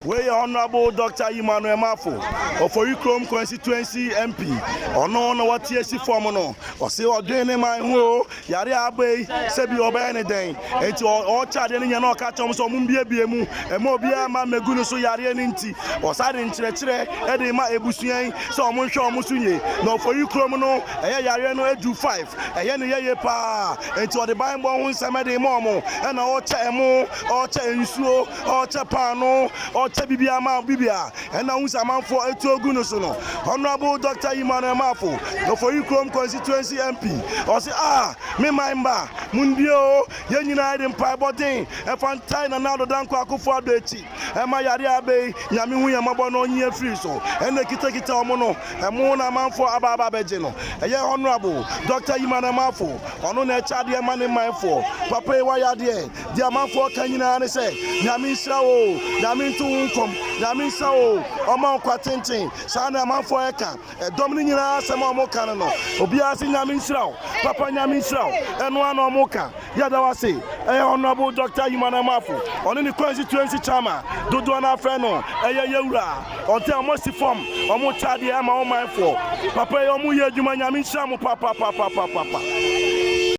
We Honorable Dr. Emmanuel Mafo of Oyikrom constituency MP. Ono what TSC formono. Or say or doing my ho, Yari Abe, Sebi Obey den. And to all child in your catch on some Mumbia Biemu, and Mobia Mameguno so Yari Ninti, or Sadin Tre, Edema Ebusian, so Monshaw Musunye. No for you Cromono, a Yariano Edu 5, a Yenny Pa, and to the Bible Samadi Momo, and all Chamo, or Chainsuo, or Chapano, or Bibia, Bibia, and now who's a man for a Togunosono. Honorable Dr. Emmanuel Mafo, no for you Chrome constituency MP, or say, me mamba, Mundio, Yen United Pibotin, and Fantine and now the Danko for the chief, and my Yaria Bay, Yami Mabono near free so, and the Kitakita Mono, and Mona man for Ababa Bejeno, a young Honorable Dr. Emmanuel Mafo, on a Chadia man in my for, Papa Wayadie, the amount for Kanyana and say, Yamin Sao, Yamin to Yamin Sao, Oman Quatintin, Sana man for Eka, a Dominica Samamo Canano, Obiasi Yamin Sao, Papa Yamin Sao, and one or Moka, Yadawasi, a Honorable Dr. Emmanuel Mafo, on the constituency chama, Dodona Freno, a Yura, or tell Mossy Form, or Mochadi Ama on my for, Papa Omuya Juman Yamin Samo, Papa.